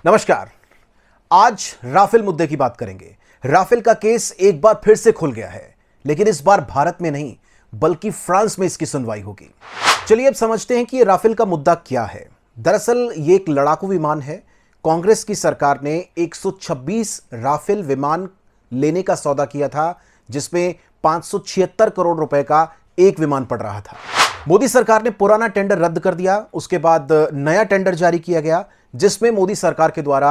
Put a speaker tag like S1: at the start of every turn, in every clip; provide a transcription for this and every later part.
S1: नमस्कार। आज राफेल मुद्दे की बात करेंगे। राफेल का केस एक बार फिर से खुल गया है, लेकिन इस बार भारत में नहीं बल्कि फ्रांस में इसकी सुनवाई होगी। चलिए अब समझते हैं कि ये राफेल का मुद्दा क्या है। दरअसल ये एक लड़ाकू विमान है। कांग्रेस की सरकार ने 126 राफेल विमान लेने का सौदा किया था, जिसमें 576 करोड़ रुपए का एक विमान पड़ रहा था। मोदी सरकार ने पुराना टेंडर रद्द कर दिया। उसके बाद नया टेंडर जारी किया गया, जिसमें मोदी सरकार के द्वारा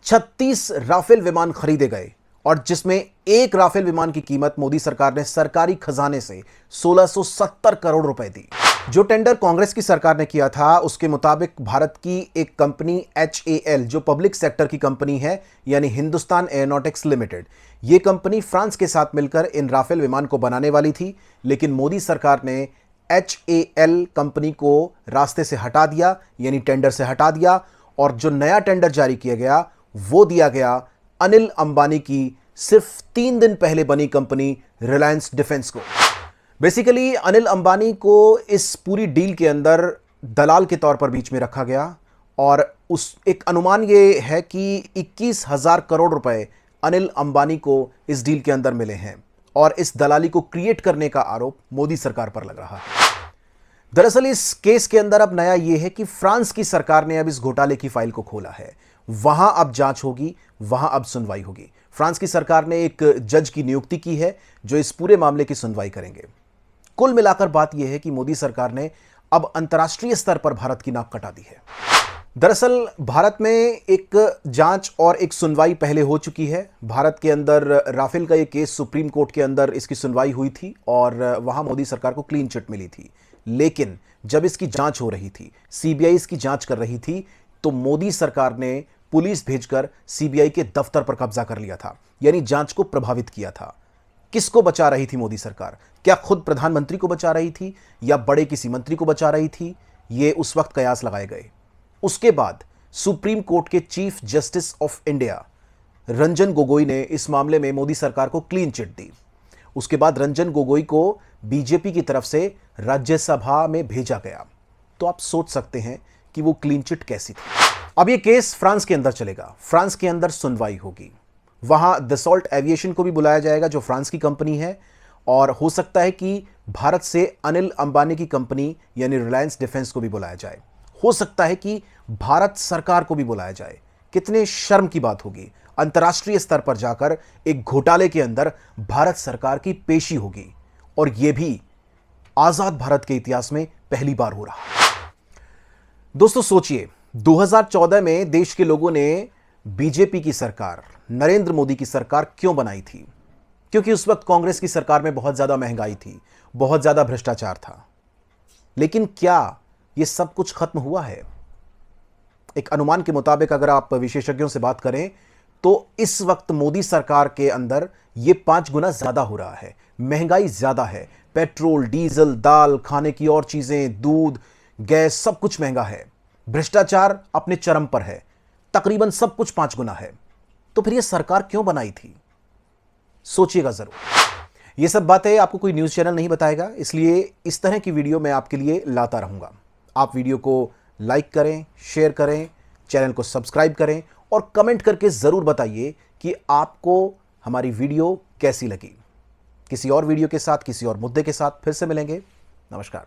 S1: 36 राफेल विमान खरीदे गए और जिसमें एक राफेल विमान की कीमत मोदी सरकार ने सरकारी खजाने से 1670 करोड़ रुपए दी। जो टेंडर कांग्रेस की सरकार ने किया था, उसके मुताबिक भारत की एक कंपनी HAL, जो पब्लिक सेक्टर की कंपनी है, यानी हिंदुस्तान एरोनॉटिक्स लिमिटेड, यह कंपनी फ्रांस के साथ मिलकर इन राफेल विमान को बनाने वाली थी। लेकिन मोदी सरकार ने HAL कंपनी को रास्ते से हटा दिया, यानी टेंडर से हटा दिया, और जो नया टेंडर जारी किया गया वो दिया गया अनिल अंबानी की सिर्फ 3 दिन पहले बनी कंपनी रिलायंस डिफेंस को। बेसिकली अनिल अंबानी को इस पूरी डील के अंदर दलाल के तौर पर बीच में रखा गया और उस एक अनुमान ये है कि 21,000 करोड़ रुपए अनिल अंबानी को इस डील के अंदर मिले हैं और इस दलाली को क्रिएट करने का आरोप मोदी सरकार पर लग रहा है। दरअसल इस केस के अंदर अब नया यह है कि फ्रांस की सरकार ने अब इस घोटाले की फाइल को खोला है। वहां अब जांच होगी, वहां अब सुनवाई होगी। फ्रांस की सरकार ने एक जज की नियुक्ति की है जो इस पूरे मामले की सुनवाई करेंगे। कुल मिलाकर बात यह है कि मोदी सरकार ने अब अंतर्राष्ट्रीय स्तर पर भारत की नाक कटा दी है। दरअसल भारत में एक जांच और एक सुनवाई पहले हो चुकी है। भारत के अंदर राफेल का यह केस सुप्रीम कोर्ट के अंदर इसकी सुनवाई हुई थी और वहां मोदी सरकार को क्लीन चिट मिली थी। लेकिन जब इसकी जांच हो रही थी, CBI इसकी जांच कर रही थी, तो मोदी सरकार ने पुलिस भेजकर CBI के दफ्तर पर कब्जा कर लिया था, यानी जांच को प्रभावित किया था। किसको बचा रही थी मोदी सरकार? क्या खुद प्रधानमंत्री को बचा रही थी या बड़े किसी मंत्री को बचा रही थी? ये उस वक्त कयास लगाए गए। उसके बाद सुप्रीम कोर्ट के chief justice of India Ranjan Gogoi ने इस मामले में मोदी सरकार को क्लीन चिट दी। उसके बाद रंजन गोगोई को बीजेपी की तरफ से राज्यसभा में भेजा गया। तो आप सोच सकते हैं कि वो क्लीन चिट कैसी थी। अब ये केस फ्रांस के अंदर चलेगा, फ्रांस के अंदर सुनवाई होगी। वहां दसॉल्ट एविएशन को भी बुलाया जाएगा जो फ्रांस की कंपनी है, और हो सकता है कि भारत से अनिल अंबानी की कंपनी यानी रिलायंस डिफेंस को भी बुलाया जाए। हो सकता है कि भारत सरकार को भी बुलाया जाए। कितने शर्म की बात होगी, अंतर्राष्ट्रीय स्तर पर जाकर एक घोटाले के अंदर भारत सरकार की पेशी होगी, और यह भी आजाद भारत के इतिहास में पहली बार हो रहा है। दोस्तों सोचिए, 2014 में देश के लोगों ने बीजेपी की सरकार, नरेंद्र मोदी की सरकार क्यों बनाई थी? क्योंकि उस वक्त कांग्रेस की सरकार में बहुत ज्यादा महंगाई थी, बहुत ज्यादा भ्रष्टाचार था। लेकिन क्या यह सब कुछ खत्म हुआ है? एक अनुमान के मुताबिक अगर आप विशेषज्ञों से बात करें तो इस वक्त मोदी सरकार के अंदर यह 5 गुना ज्यादा हो रहा है। महंगाई ज्यादा है, पेट्रोल, डीजल, दाल, खाने की और चीजें, दूध, गैस, सब कुछ महंगा है। भ्रष्टाचार अपने चरम पर है, तकरीबन सब कुछ 5 गुना है। तो फिर यह सरकार क्यों बनाई थी? सोचिएगा जरूर। यह सब बातें आपको कोई न्यूज चैनल नहीं बताएगा, इसलिए इस तरह की वीडियो मैं आपके लिए लाता रहूंगा। आप वीडियो को लाइक करें, शेयर करें, चैनल को सब्सक्राइब करें और कमेंट करके जरूर बताइए कि आपको हमारी वीडियो कैसी लगी। किसी और वीडियो के साथ, किसी और मुद्दे के साथ फिर से मिलेंगे। नमस्कार।